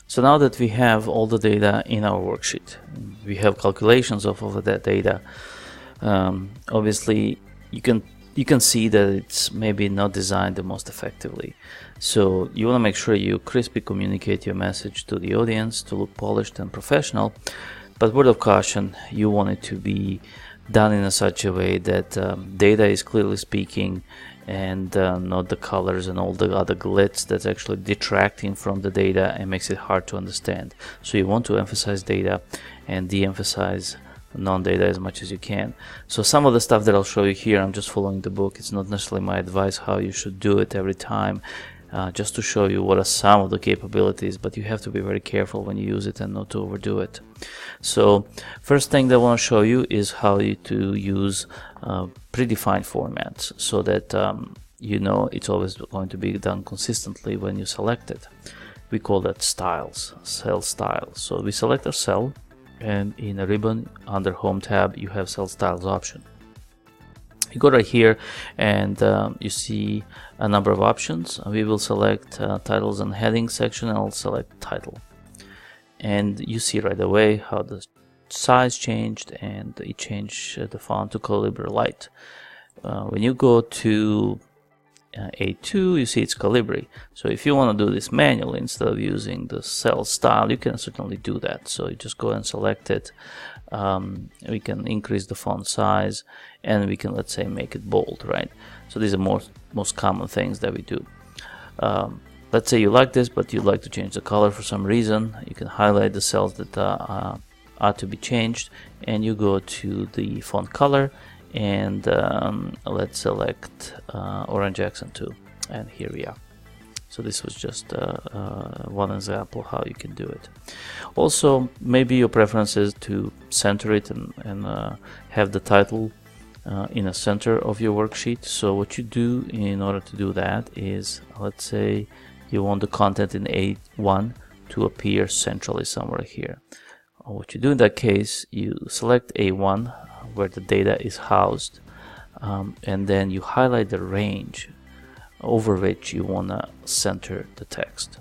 So now that we have all the data in our worksheet, we have calculations of all of that data. Obviously, you can see that it's maybe not designed the most effectively. So you want to make sure you crisply communicate your message to the audience to look polished and professional. But word of caution, you want it to be done in such a way that data is clearly speaking, and not the colors and all the other glitz that's actually detracting from the data and makes it hard to understand. So you want to emphasize data and de-emphasize non-data as much as you can. So some of the stuff that I'll show you here, I'm just following the book. It's not necessarily my advice how you should do it every time, just to show you what are some of the capabilities, but you have to be very careful when you use it and not to overdo it. So first thing that I want to show you is how to use predefined formats, so that you know it's always going to be done consistently when you select it. We call that styles, cell styles. So we select a cell, and in a ribbon under Home tab you have Cell Styles option. You go right here and you see a number of options. We will select titles and headings section, and I'll select title. And you see right away how the size changed, and it changed the font to Calibri Light. When you go to A2, you see it's Calibri. So if you want to do this manually instead of using the cell style, you can certainly do that. So you just go and select it. We can increase the font size, and we can, let's say, make it bold, right? So these are most common things that we do. Let's say you like this, but you'd like to change the color for some reason. You can highlight the cells that are to be changed, and you go to the font color, and let's select Orange Accent 2, and here we are. So this was just one example how you can do it. Also, maybe your preference is to center it and have the title in the center of your worksheet. So what you do in order to do that is, let's say you want the content in A1 to appear centrally somewhere here. What you do in that case, you select A1 where the data is housed, and then you highlight the range over which you want to center the text.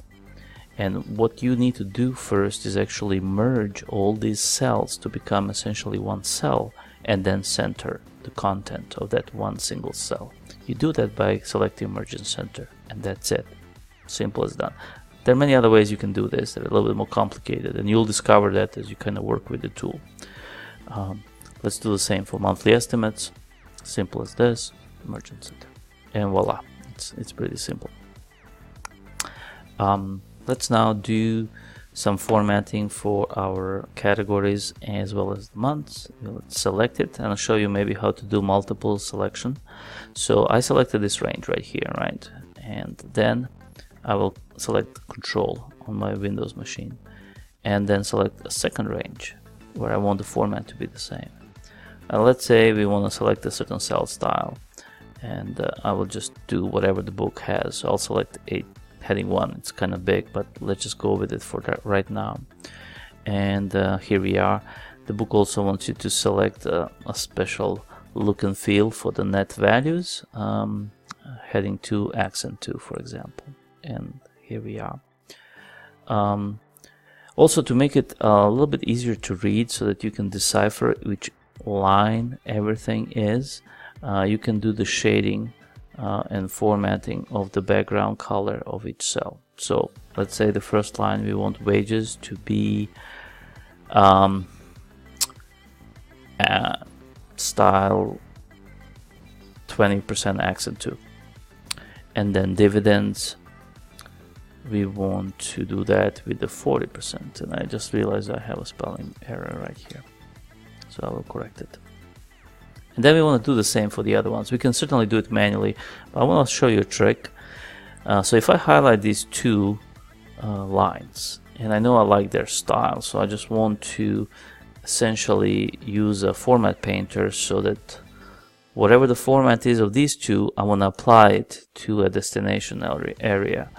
And what you need to do first is actually merge all these cells to become essentially one cell, and then center the content of that one single cell. You do that by selecting Merge and Center, and that's it. Simple as done. There are many other ways you can do this that are a little bit more complicated, and you'll discover that as you kind of work with the tool. Let's do the same for monthly estimates. Simple as this, Merge and Center, and voila. It's pretty simple. Let's now do some formatting for our categories as well as the months. Let's select it, and I'll show you maybe how to do multiple selection. So I selected this range right here, right? And then I will select Control on my Windows machine, and then select a second range where I want the format to be the same. Let's say we want to select a certain cell style, and I will just do whatever the book has. So I'll select a heading 1. It's kind of big, but let's just go with it for that right now. And here we are. The book also wants you to select a special look and feel for the net values. Heading 2, accent 2, for example. And here we are. Also, to make it a little bit easier to read so that you can decipher which line everything is, you can do the shading and formatting of the background color of each cell. So let's say the first line we want wages to be style 20% accent 2, and then dividends we want to do that with the 40%, and I just realized I have a spelling error right here, so I will correct it. And then we want to do the same for the other ones. We can certainly do it manually, but I want to show you a trick. So if I highlight these two lines, and I know I like their style, so I just want to essentially use a format painter so that whatever the format is of these two, I want to apply it to a destination area.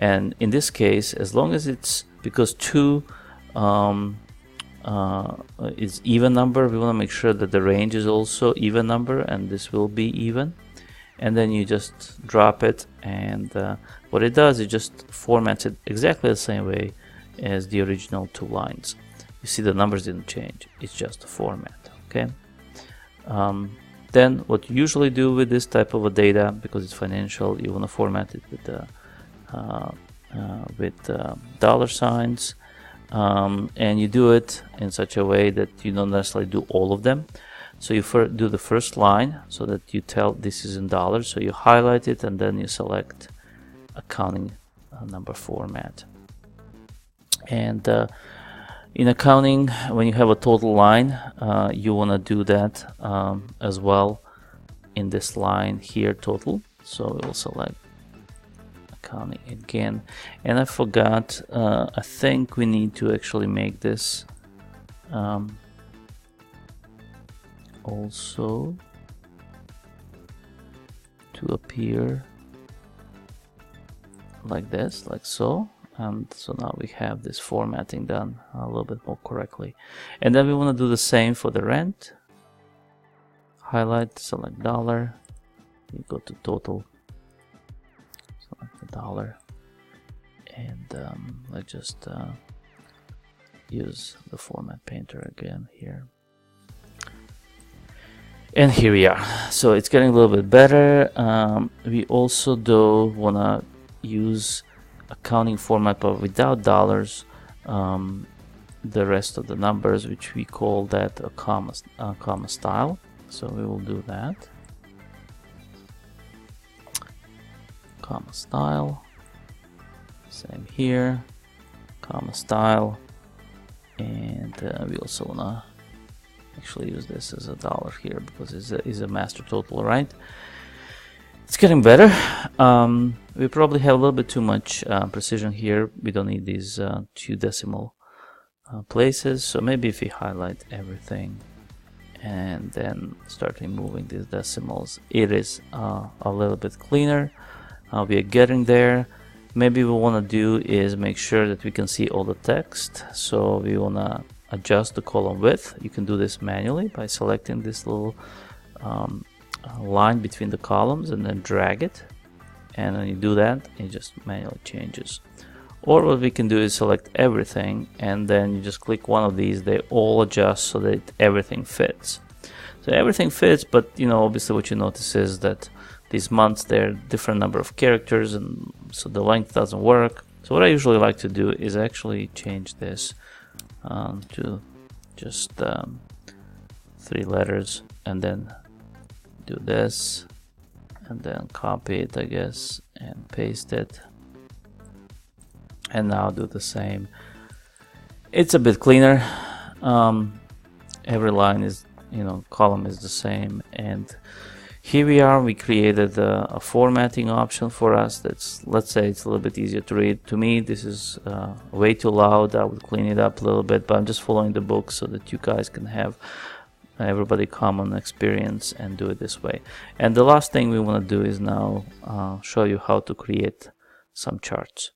And in this case, as long as it's, because 2 is even number, we want to make sure that the range is also even number, and this will be even. And then you just drop it, and what it does, it just formats it exactly the same way as the original 2 lines. You see the numbers didn't change, it's just the format. Okay. Then what you usually do with this type of a data, because it's financial, you want to format it with dollar signs, and you do it in such a way that you don't necessarily do all of them. So you do the first line so that you tell this is in dollars, so you highlight it and then you select accounting number format. And in accounting, when you have a total line, you want to do that as well in this line here, total. So we will select accounting again. And I forgot, I think we need to actually make this also to appear like this, like so. And so now we have this formatting done a little bit more correctly. And then we want to do the same for the rent. Highlight, select dollar, you go to total, select the dollar, and let's just use the format painter again here. And here we are. So it's getting a little bit better. We also do want to use accounting format but without dollars, the rest of the numbers, which we call that a comma style. So we will do that. Comma style, same here, comma style, and we also wanna actually use this as a dollar here because it's a master total, right? It's getting better. We probably have a little bit too much precision here. We don't need these 2 decimal places. So maybe if we highlight everything and then start removing these decimals, it is a little bit cleaner. We are getting there. Maybe what we want to do is make sure that we can see all the text. So we want to adjust the column width. You can do this manually by selecting this little line between the columns and then drag it, and when you do that it just manually changes. Or what we can do is select everything and then you just click one of these, they all adjust so that everything fits. So everything fits, but you know, obviously what you notice is that these months, they're different number of characters, and so the length doesn't work. So what I usually like to do is actually change this to just 3 letters, and then do this, and then copy it, I guess, and paste it, and now do the same. It's a bit cleaner. Every line is, you know, column is the same, and here we are. We created a formatting option for us. That's, let's say it's a little bit easier to read. To me, this is way too loud. I would clean it up a little bit, but I'm just following the book so that you guys can have everybody common experience and do it this way. And the last thing we want to do is now show you how to create some charts.